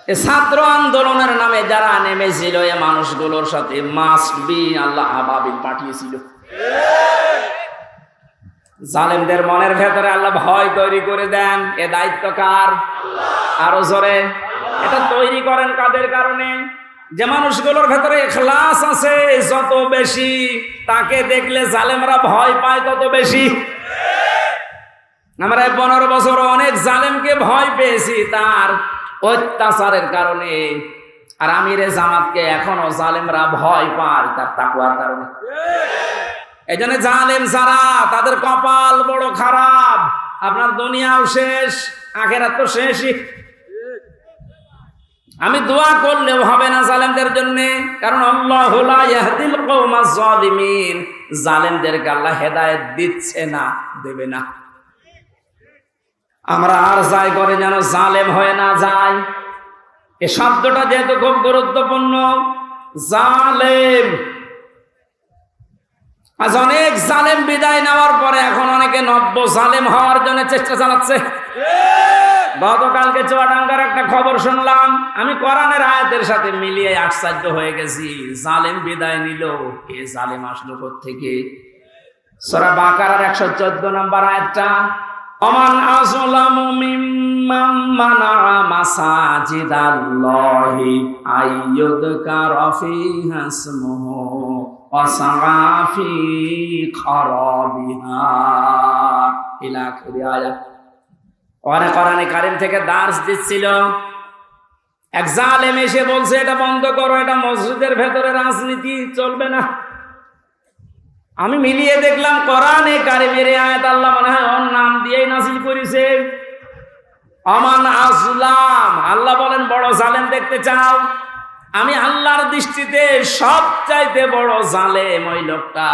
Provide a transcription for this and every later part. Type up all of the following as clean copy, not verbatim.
এই ছাত্র আন্দোলনের নামে যারা নেমেছিল এই মানুষগুলোর সাথে মাস্ট বি আল্লাহ আবাবিল পাঠিয়েছিল। জালেমদের মনের ভেতরে আল্লাহ ভয় তৈরি করে দেন। এ দায়িত্ব কার? আরো জোরে। এটা তৈরি করেন কাদের কারণে? যে মানুষগুলোর ভেতরে ইখলাস আছে যত বেশি, তাকে দেখলে জালেমরা ভয় পায় তত বেশি। আমরা 15 বছর অনেক জালেমকে ভয় পেয়েছি তার অত্যাচারের কারণে, আর আমিরে জামাতকে এখনো জালেমরা ভয় পায় তার তাকওয়ার কারণে। এই জন্য জালেম যারা, তাদের কপাল বড় খারাপ। আপনার দুনিয়াও শেষ, আখিরাত তো শেষই। আমি দোয়া করলেও হবে না জালেমদের জন্য, কারণ আল্লাহু লা ইয়াহদিল কওমাজ জালিমিন। জালেমদেরকে আল্লাহ হেদায়েত দিচ্ছে না, দেবে না। আমরা আর যাই করে যেন জালেম হয়ে না যায়। এই শব্দটা যেহেতু খুব গুরুত্বপূর্ণ, জালেম। আজ অনেক জালেম বিদায় নেওয়ার পরে এখন অনেকে নব্য জালেম হওয়ার জন্য চেষ্টা চালাচ্ছে। গতকালকে চুয়াডাঙ্গার একটা খবর শুনলাম, আমি কোরআনের আয়াতের সাথে মিলিয়ে আশ্চর্য হয়ে গেছি। জালেম বিদায় নিল, এ জালেম আসলো কোত্থেকে? সূরা বাকারার 114 নম্বর আয়াতটা, ওমান আযলামু মিম্মান মানাআ মাসাজিদাল্লাহি আইয়ুযকারা ফীহা ইসমুহু ওয়া সাআ ফী খারাবিহা ইলা আখির আয়াত। কোরআনে কারীম থেকে দার্স দিচ্ছিল, এক জালেম এসে বলছে এটা বন্ধ করো, এটা মসজিদের ভেতরে রাজনীতি চলবে না। আমি মিলিয়ে দেখলাম কোরআনে কারীমের আয়াত আল্লাহ মনে হয় ওর নাম দিয়েই নাযিল করেছে। আমান আযলাম, আল্লাহ বলেন বড় জালেম দেখতে চাও? আমি আল্লাহর দৃষ্টিতে সবচাইতে বড় জালেম ওই লোকটা,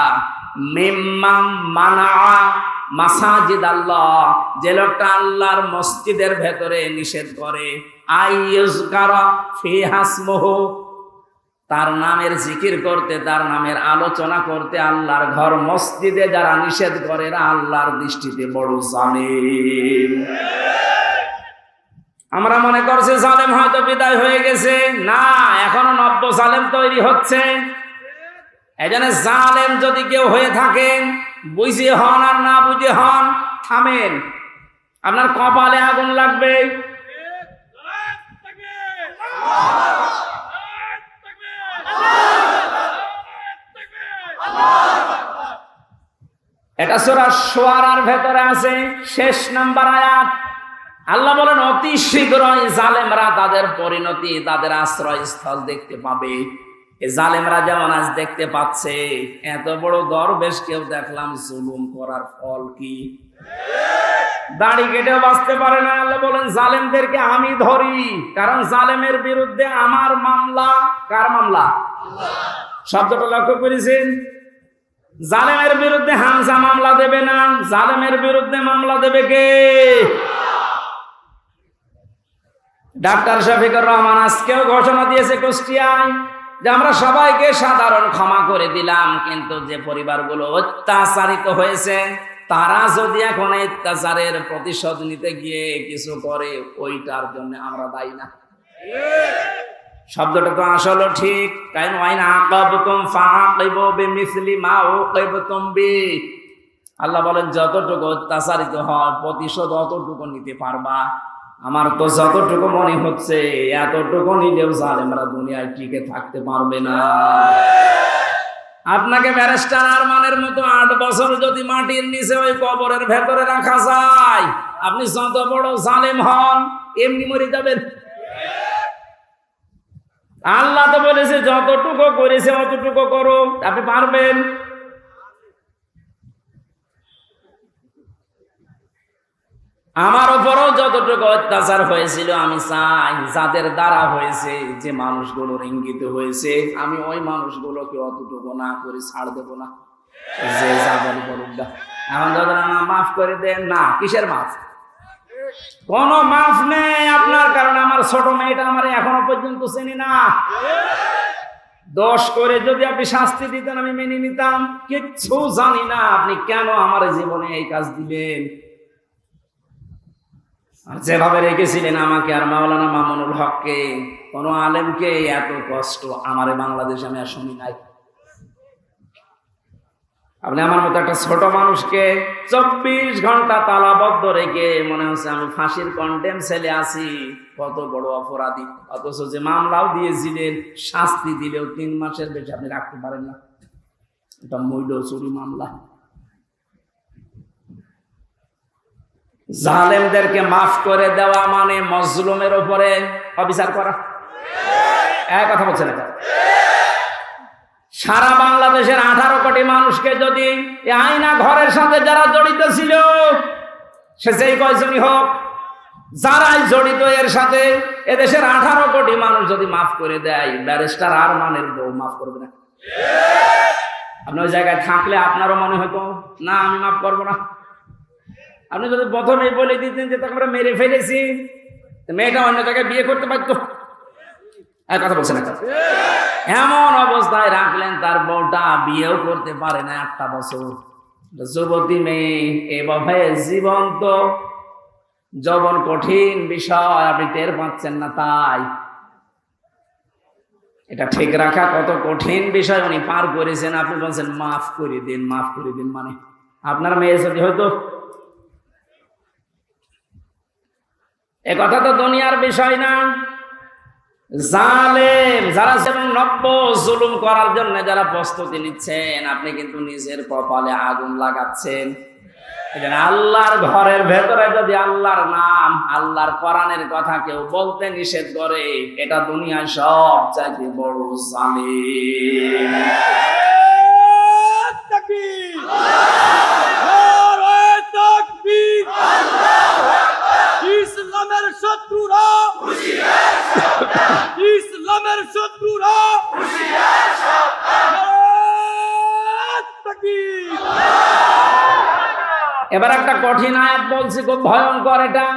মিম্মাম মানাআ মাসাজিদ আল্লাহ, যে লোকটা আল্লাহর মসজিদের ভেতরে নিষেধ করে, আইয়ুযকারা ফীহা ইসমুহু, তার নামের জিকির করতে, তার নামের আলোচনা করতে আল্লাহর ঘর মসজিদে যারা নিষেধ করে এরা আল্লাহর দৃষ্টিতে বড় জালেম। আমরা মনে করছি জালেম হয়তো বিদায় হয়ে গেছে, না, এখনো নব্য জালেম তৈরি হচ্ছে। এজন্য জালেম যদি কেউ হয়ে থাকেন, বুঝে হন আর না বুঝে হন, থামেন, আপনার কপালে আগুন লাগবে। এটা সূরা শুআরার ভেতরে আছে, শেষ নাম্বার আয়াত। আল্লাহ বলেন অতি শীঘ্রই জালেমরা তাদের পরিণতি, তাদের আশ্রয়স্থল দেখতে পাবে। এই জালেমরা যেমন আজ দেখতে পাচ্ছে, এত বড় দরবেশ কেউ দেখলাম জুলুম করার ফল কি? দাড়ি কেটেও বাঁচতে পারে না। আল্লাহ বলেন জালেমদেরকে আমি ধরি, কারণ জালেমের বিরুদ্ধে আমার মামলা। কার মামলা? শব্দটা লক্ষ্য করেছেন? জালেমের বিরুদ্ধে হামজা মামলা দেবে না, জালেমের বিরুদ্ধে মামলা দেবে কে? ডাক্তার শফিকুর রহমান আজকেও ঘোষণা দিয়েছে কুষ্টিয়ায় যে আমরা সবাইকে সাধারণ ক্ষমা করে দিলাম, কিন্তু যে পরিবারগুলো অত্যাচারিত হয়েছে তারা যদি এখন অত্যাচারের প্রতিশোধ নিতে গিয়ে কিছু করে, ওইটার জন্য আমরা দায়ী না। শব্দটা তো আসলে ঠিক, কারণ ওয়াইন আকাবতুম ফাআকিবু বিমিসলি মা উকিবতুম বি। আল্লাহ বলেন যতটুকু অত্যাচারিত হয় প্রতিশোধ অতটুকু নিতে পারবা। আমার তো যতটুকু মনে হচ্ছে এতটুকু নিলেও জালেমরা দুনিয়ায় টিকে থাকতে পারবে না। আপনাকে ব্যারিস্টার আরমানের মতো 8 বছর যদি মাটির নিচে ওই কবরের ভেতরে রাখা যায়, আপনি যত বড় জালেম হন এমনি মরে যাবেন। আল্লাহ তো বলেছে যতটুকু করেছে অতটুকু করো, আপনি পারবেন। আমার উপরও যতটুকু অত্যাচার হয়েছিল, আমি চাই যাদের দ্বারা হয়েছে, যে মানুষগুলোর ইঙ্গিত হয়েছে, আমি ওই মানুষগুলোকে অতটুকু না করে ছাড় দেব না। যে যাদের করুক না, এখন যদি না মাফ করে দেন, না কিসের মাফ? কোনো মাফ নেই আপনার, কারণ আমার ছোট মেয়েটা আমার এখনো পর্যন্ত চিনি না। দোষ করে যদি আপনি শাস্তি দিতেন আমি মেনে নিতাম, কিচ্ছু জানি না আপনি কেন আমার জীবনে এই কাজ দিলেন। আর যেভাবে রেখেছিলেন আমাকে আর মাওলানা মামুনুল হককে, কোন আলেমকে এত কষ্ট আমারে বাংলাদেশে আমি আর শুনি নাই। আপনি আমার মতো একটা ছোট মানুষকে 24 ঘন্টা তালাবদ্ধ রেখে মনে হচ্ছে আমি ফাঁসির কন্ডেম ছেলে আছি, কত বড় অপরাধী। অথচ যে মামলাও দিয়েছিলেন, শাস্তি দিলেও 3 মাসের বেশি আপনি রাখতে পারেন না। এটা মূল্য চুরি মামলা। জালেমদেরকে মাফ করে দেওয়া মানে মজলুমের উপরে অবিচার করা। এক কথা বলছেন না? সারা বাংলাদেশের 18 কোটি মানুষকে যদি এই আয়না ঘরের সাথে যারা জড়িত ছিল, সে যেই কয়জনই হোক, যারাই জড়িত এর সাথে, এদেশের 18 কোটি মানুষ যদি মাফ করে দেয়, ব্যারিস্টার আরমানের বউ মাফ করবে না। আপনি ওই জায়গায় থাকলে আপনারও মনে হতো না আমি মাফ করবো না। আপনি যদি প্রথমেই বলে দিতেন যে তাকে আমরা মেরে ফেলেছি, মেয়েটা অন্য জায়গায় বিয়ে করতে পারতো। এক কথা বলছেন না? এমন অবস্থায় রাখলেন তার বউটা বিয়েও করতে পারে না 1টা বছর। যুবতী মেয়ে এভাবে জীবন্ত যৌবন কঠিন বিষয়, আপনি টের পাচ্ছেন না। তাই এটা ঠিক রাখা কত কঠিন বিষয় উনি পার করেছেন। আপনি বলছেন মাফ করে দিন, মাফ করে দিন। মানে আপনার মেয়ে যদি হয়তো, এ কথা তো দুনিয়ার বিষয় না। জালেম যারা এবং নব্য জুলুম করার জন্য যারা প্রস্তুতি নিচ্ছেন, আপনি কিন্তু নিজের কপালে আগুন লাগাচ্ছেন। আল্লাহর ঘরের ভেতরে যদি আল্লাহর নাম, আল্লাহর কোরআনের কথা কেউ বলতে নিষেধ করে, এটা দুনিয়ায় সব চাইতে বড় জালিম। ইসলামের শত্রুরা, ইসলামের শত্রুরা, এবার একটা কঠিন আয়াত বলছি, খুব ভয়ঙ্কর এটা।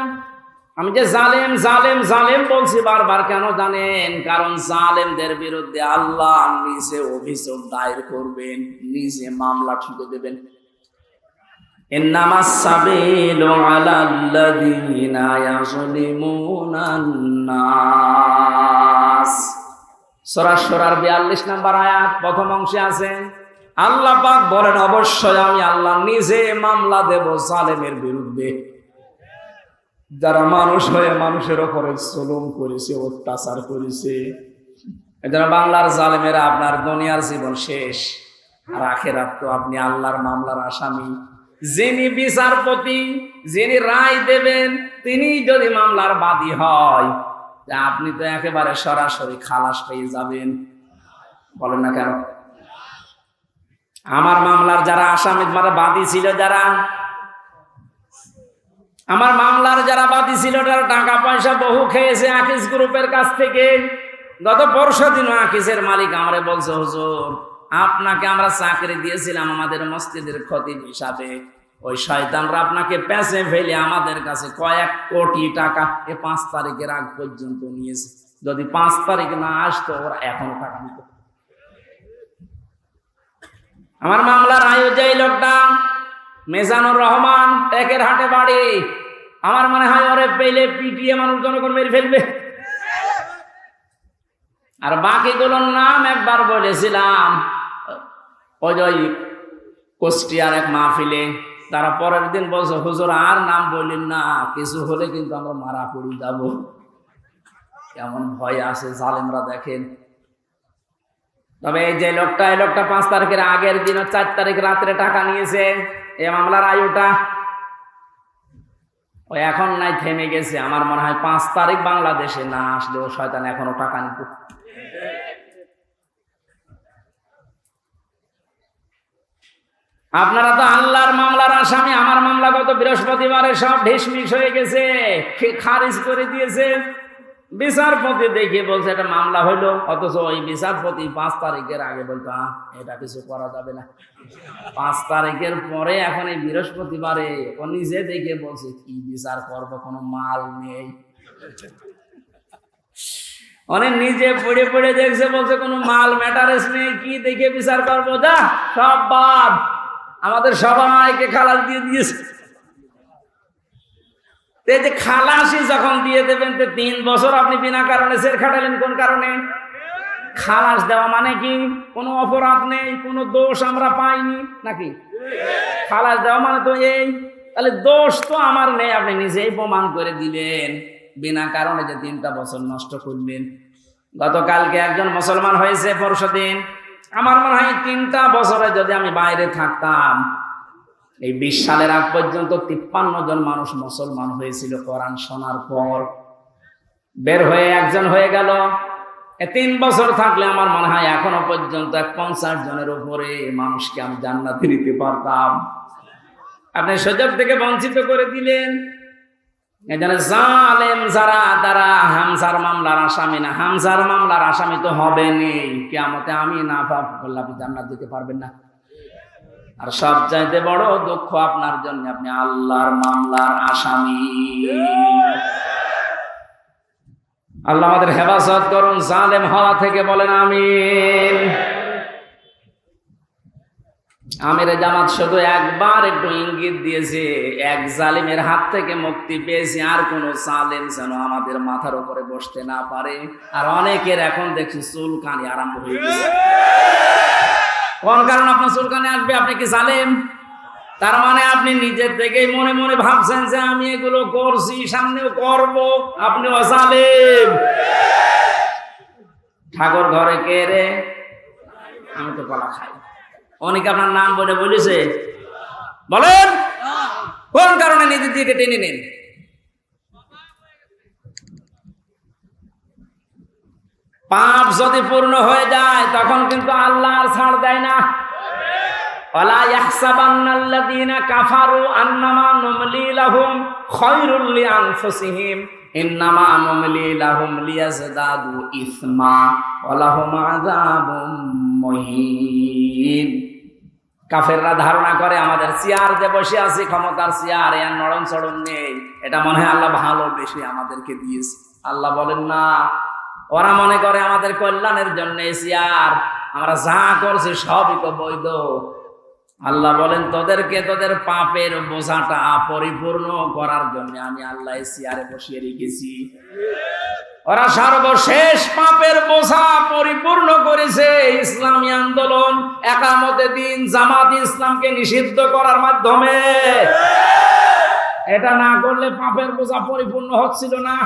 আমি যে জালেম জালেম জালেম বলছি বারবার, কেন জানেন? কারণ জালেমদের বিরুদ্ধে আল্লাহ নিজে অভিযোগ দায়ের করবেন, নিজে মামলা ঠুকে দেবেন। ইন্নামাস সাবিলু আলাল্লাযীনা ইয়াযলিমুনান নাস। সূরা শুরার 42 নম্বর আয়াত প্রথম অংশে আছে, আল্লাহ পাক বলেন অবশ্যই আমি আল্লাহ নিজে মামলা দেব জালেমের বিরুদ্ধে, যারা মানুষ হয়ে মানুষের উপরে জুলুম করেছে, অত্যাচার করেছে। এজন্য বাংলার জালেমেরা আপনার দুনিয়ার জীবন শেষ, আর আখিরাত তো আপনি আল্লাহর মামলার আসামি। যিনি বিচারপতি, যিনি রায় দেবেন, তিনি যদি মামলার বাদী হয়, আপনি তো একেবারে সরাসরি খালাস পেয়ে যাবেন। বলেন না কেন? আমার মামলার যারা আসামি, মানে বাদী ছিল, যারা আমার মামলার যারা বাদী ছিল, তারা টাকা পয়সা বহু খেয়েছে আকিস গ্রুপের কাছ থেকে। গত পরশু দিন আকিসের মালিক আমারে বলছে, হুজুর আপনাকে আমরা চাকরি দিয়েছিলাম আমাদের মসজিদের খতিব হিসাবে, ওই শয়তানরা আপনাকে পেছে ফেলে আমাদের কাছে কয়েক কোটি টাকা 5 তারিখের আগ পর্যন্ত নিয়েছে। যদি 5 তারিখ না আসতো, ওরা এখনো টাকা দিত। আমার মামলার আয়োজক লোকটা মেজানুর রহমান, টেকের হাটে বাড়ি। আমার মনে হয় ওরে পেলে পিটিয়ে মানুষ জনগণ মেরে ফেলবে। আর বাকিগুলোর নাম একবার বলেছিলাম ওই কুষ্টিয়ার এক মাহফিলে। তারা পরের দিন বলছে, হুজুর আর নাম বললেন না, কিছু হলে কিন্তু আমরা মারা পড়ে যাব। কেমন ভয় আছে জালেমরা দেখেন। তবে এই যে লোকটা, এই লোকটা 5 তারিখের আগের দিন 4 তারিখ রাত্রে টাকা নিয়েছে। এই মামলার আয়ুটা ওই এখন নাই, থেমে গেছে। আমার মনে হয় 5 তারিখ বাংলাদেশে না আসলেও শয়তান এখনো টাকা নিত। আপনারা তো আল্লাহর মামলার আসামি। আমার মামলা গত বৃহস্পতিবারে সব ঢিসমিস হয়ে গেছে, খারিজ করে দিয়েছে। বিচারপতি দেখে বলছে এটা মামলা হইলো, অথচ ওই বিচারপতি 5 তারিখের আগে বলতো এটা কিছু করা যাবে না। 5 তারিখের পরে এখন এই বৃহস্পতিবারে ও নিজে দেখে বলছে কি বিচার করব, কোনো মাল নেই। অনেক নিজে পড়ে পড়ে দেখছে, বলছে কোনো মাল ম্যাটারেস নেই, কি দেখে বিচার করবো, যা সব বাদ। আমাদের সবাইকে খালাস দিয়ে দিয়েছে। এই যে খালাসি যখন দিয়ে দেবেন, 3 বছর আপনি বিনা কারণে জেল খাটালেন, কোন কারণে? খালাস দেওয়া মানে কি? কোনো অপরাধ নেই, কোনো দোষ আমরা পাইনি নাকি? খালাস দেওয়া মানে তো এই, তাহলে দোষ তো আমার নেই, আপনি নিজেই প্রমাণ করে দিলেন বিনা কারণে যে 3টা বছর নষ্ট করলেন। গতকালকে একজন মুসলমান হয়েছে, পরশুদিন। আমার মনে হয় 3টা বছরে যদি আমি বাইরে থাকতাম, এই 20 সালের আগ পর্যন্ত 53 জন মানুষ মুসলমান হয়েছিল কোরআন শোনার পর। বের হয়ে একজন হয়ে গেল। 3 বছর থাকলে আমার মনে হয় এখনো পর্যন্ত 50 জনের উপরে মানুষকে আমি জান্নাতে দিতে পারতাম। আপনি সুযোগ থেকে বঞ্চিত করে দিলেন। এখানে জালেম যারা, তারা হামজার মামলার আসামি না। হামজার মামলার আসামি তো হবেনই, কিয়ামতে আমি না পাপ করলে আপনি জান্নাত দিতে পারবেন না। আর সবচাইতে বড় দুঃখ আপনার জন্য, আপনি আল্লাহর মামলার আসামি। আল্লাহ আমাদের হেফাজত করুন জালেম হওয়া থেকে, বলেন আমিন। আমির জামাত শুধু একবার একটু ইঙ্গিত দিয়েছে, এক জালিমের হাত থেকে মুক্তি পেয়েছি, আর কোন জালেম যেন আমাদের মাথার উপরে বসতে না পারে। আর অনেকের এখন দেখছি চুলকানি আরম্ভ হয়ে গেছে। কোন কারণ আপনার চুলকানি আসবে? আপনি কি জালেম? তার মানে আপনি নিজের থেকেই মনে মনে ভাবছেন যে আমি এগুলো করছি, সামনেও করব। আপনিও জালেম। ঠাকুর ঘরে কে রে? আমি তো কলা খাই। অনেকে আপনার নাম বলে বলেছে, বলেন কোন কারণে নিজের দিকে টেনে নেন? পাপ যদি পূর্ণ হয়ে যায় তখন কিন্তু আল্লাহ আর ছাড় দেয় না। ওয়ালা ইয়াহসাবান্নাল্লাযীনা কাফারু আন্নামা নুমলি লাহুম খায়রুল লিআনফুসিহিম ইন্নামা নুমলি লাহুম লিয়াজদাদু ইসমা ওয়া লাহুম আযাবুম মুহিন। কাফেররা ধারণা করে আমাদের চেয়ার যে বসে আছি, ক্ষমতার চেয়ার, এর নড়ন চড়ন নেই, এটা মনে হয় আল্লাহ ভালোবেসে আমাদেরকে দিয়েছে। আল্লাহ বলেন না, ওরা মনে করে আমাদের কল্যাণের জন্য চেয়ার, আমরা যা করছি সবই তো বৈধ। আল্লাহ বলেন তোদেরকে তোদের পাপের বোঝাটা পরিপূর্ণ করার জন্য আমি আল্লাহ চেয়ারে বসিয়ে রেখেছি। ওরা সর্বশেষ পাপের বোঝা পরিপূর্ণ করেছে ইসলামী আন্দোলন, একামতে দিন, জামাত ইসলামকে নিষিদ্ধ করার মাধ্যমে। এটা না করলে পাপের বোঝা পরিপূর্ণ হচ্ছিল না।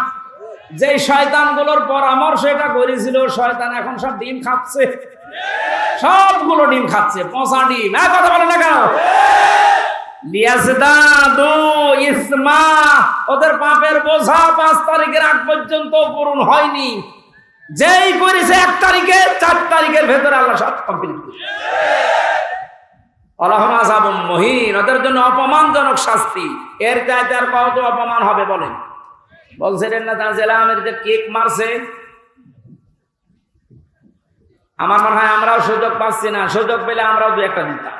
যে শয়তানগুলোর পরামর্শ এটা করেছিল, শয়তান এখন সব ডিম খাচ্ছে, সবগুলো ডিম খাচ্ছে, পচা ডিম। কথা বলে না কেন? লিয়াজদাদু ইসমা, ওদের পাপের বোঝা 5 তারিখের আগ পর্যন্ত পূরণ হয়নি। যেই করেছে 1 তারিখে, 4 তারিখের ভেতরে আল্লাহ সব কমপ্লিট করে। ওয়ালাহুম আযাবুম মুহিন, ওদের জন্য অপমানজনক শাস্তি। এর চাইতে আর কত অপমান হবে বলেন? বলছিলেন না তানজিল আহমেদ যে কেক মারছে। আমার মনে হয় আমরাও সুযোগ পাচ্ছি না, সুযোগ পেলে আমরাও 2-1টা দিতাম।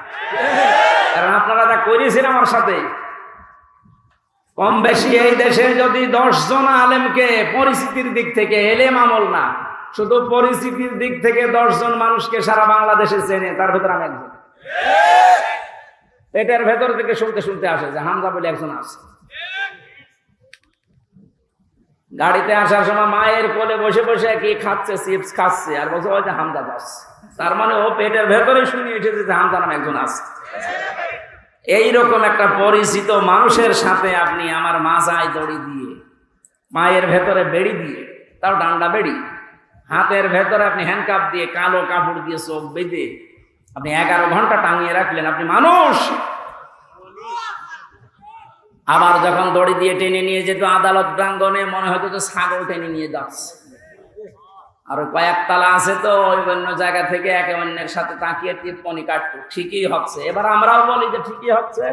কারণ আপনারা যা করেছেন আমার সাথে, কম বেশি এই দেশে যদি 10 জন আলেমকে পরিস্থিতির দিক থেকে, এলেম আমল না, শুধু পরিস্থিতির দিক থেকে 10 জন মানুষকে সারা বাংলাদেশে চেনে, তার ভেতরে আমি একজন। পেটের ভেতর থেকে শুনতে শুনতে আসে যে হামজা বলে একজন আছে। গাড়িতে আসার সময় মায়ের কোলে বসে বসে কি খাচ্ছে, চিপস খাচ্ছে, আর বলছে ওই যে হামজা দাস। তার মানে ও পেটের ভেতরে শুনে এসেছে যে হামজা নামে একজন আছে। এইরকম একটা পরিচিত মানুষের সাথে আপনি আমার মাজায় দড়ি দিয়ে, মায়ের ভেতরে বেড়ি দিয়ে, তাও ডান্ডা বেড়ি, হাতের ভেতরে আপনি হ্যান্ডকাপ দিয়ে, কালো কাপড় দিয়ে চোখ বেঁধে আপনি 11 ঘন্টা টাঙিয়ে রাখলেন। আপনি মানুষ? আবার যখন দড়ি দিয়ে টেনে নিয়ে যেত আদালত প্রাঙ্গণে, মনে হতো যে ছাগল টেনে নিয়ে যাচ্ছে। আর কয়েকতলা আছে তো, ওই অন্য জায়গা থেকে একে অন্যের সাথে তাকিয়ে টিপ্পনি কাটতো, ঠিকই হচ্ছে। এবার আমরাও বলি যে ঠিকই হচ্ছে।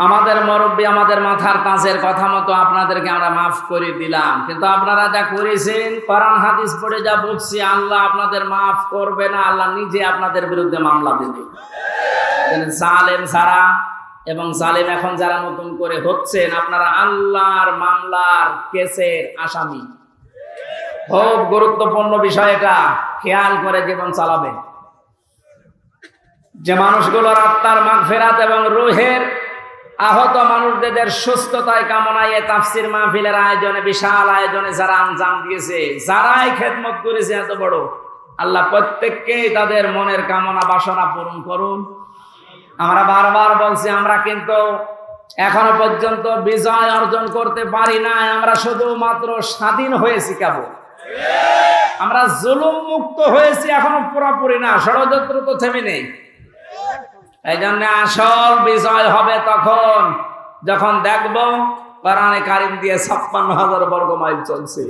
আমাদের মুরব্বী, আমাদের মাথার তাজের কথা মতো আপনাদেরকে আমরা মাফ করে দিলাম, কিন্তু আপনারা যা করেছেন, কোরআন হাদিস পড়ে যা বলছি, আল্লাহ আপনাদের মাফ করবে না, আল্লাহ নিজে আপনাদের বিরুদ্ধে মামলা দেবে। জালেম যারা এবং জালেম এখন যারা নতুন করে হচ্ছেন, আপনারা আল্লাহর মামলার কেসের আসামি। খুব গুরুত্বপূর্ণ বিষয় এটা, খেয়াল করে জীবন চালাবে। যে মানুষগুলোর আত্মার মাগফিরাত এবং রূহের আহত মানুষদের সুস্থতায় কামনায় এ তাফসির মাহফিলের আয়োজনে, বিশাল আয়োজনে যারা আঞ্জাম দিয়েছে, যারাই খেদমত করেছে এত বড়, আল্লাহ প্রত্যেককেই তাদের মনের কামনা বাসনা পূরণ করুন। আমরা বারবার বলছি, আমরা কিন্তু এখনো পর্যন্ত বিজয় অর্জন করতে পারি নাই, আমরা শুধুমাত্র স্বাধীন হয়েছি কেবল। আমরা জুলুম মুক্ত হয়েছি, এখনো পুরোপুরি না, ষড়যন্ত্র তো থেমে নেই। এই জন্য আসল বিজয় হবে তখন যখন দেখব কোরআনে কারিম দিয়ে 56,000 বর্গ মাইল চলছে।